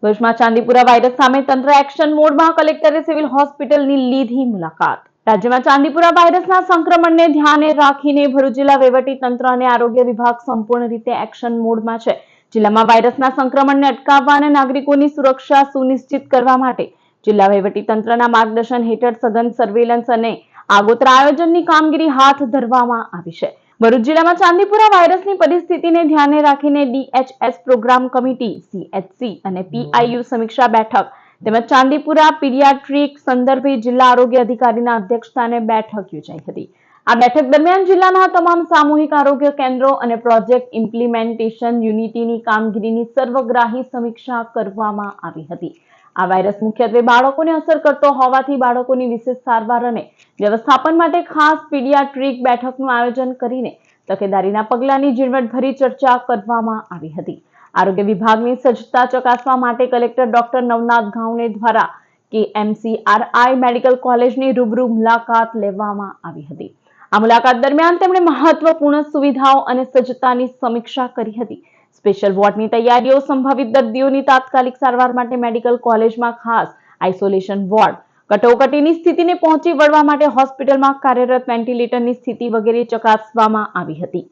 ભુજમાં ચાંદીપુરા વાયરસ સામે તંત્ર એક્શન મોડમાં કલેક્ટરે સિવિલ હોસ્પિટલની લીધી મુલાકાત। રાજ્યમાં ચાંદીપુરા વાયરસના સંક્રમણને ધ્યાને રાખીને ભરૂચ જિલ્લા વહીવટી તંત્ર અને આરોગ્ય વિભાગ સંપૂર્ણ રીતે એક્શન મોડમાં છે। જિલ્લામાં વાયરસના સંક્રમણને અટકાવવા અને નાગરિકોની સુરક્ષા સુનિશ્ચિત કરવા માટે જિલ્લા વહીવટી તંત્રના માર્ગદર્શન હેઠળ સઘન સર્વેલન્સ અને આગોતરા આયોજનની કામગીરી હાથ ધરવામાં આવી છે। ભરૂચ જિલ્લામાં ચાંદીપુરા વાયરસની પરિસ્થિતિને ધ્યાને રાખીને DHS પ્રોગ્રામ કમિટી, CHC અને PIU સમીક્ષા બેઠક તેમજ ચાંદીપુરા પીડિયાટ્રિક સંદર્ભે જિલ્લા આરોગ્ય અધિકારીના અધ્યક્ષસ્થાને બેઠક યોજાઈ હતી। આ બેઠક દરમિયાન જિલ્લાના તમામ સામૂહિક આરોગ્ય કેન્દ્રો અને પ્રોજેક્ટ ઇમ્પ્લિમેન્ટેશન યુનિટની કામગીરીની સર્વગ્રાહી સમીક્ષા કરવામાં આવી હતી। આ વાયરસ મુખ્યત્વે બાળકોને અસર કરતો હોવાથી બાળકોની વિશેષ સારવાર અને વ્યવસ્થાપન માટે ખાસ પીડિયાટ્રિક બેઠકનું આયોજન કરીને તકેદારીના પગલાંની ઝીણવટભરી ચર્ચા કરવામાં આવી હતી। આરોગ્ય વિભાગની સજ્જતા ચકાસવા માટે કલેક્ટર ડોક્ટર નવનાથ ગાવણે દ્વારા KMCRI મેડિકલ કોલેજની રૂબરૂ મુલાકાત લેવામાં આવી હતી। આ મુલાકાત દરમિયાન તેમણે મહત્વપૂર્ણ સુવિધાઓ અને સજ્જતાની સમીક્ષા કરી હતી। સ્પેશિયલ વોર્ડની તૈયારીઓ, સંભવિત દર્દીઓની તાત્કાલિક સારવાર માટે મેડિકલ કોલેજમાં ખાસ આઇસોલેશન વોર્ડ, કટોકટીની સ્થિતિને પહોંચી વળવા માટે હોસ્પિટલમાં કાર્યરત વેન્ટિલેટરની સ્થિતિ વગેરે ચકાસવામાં આવી હતી।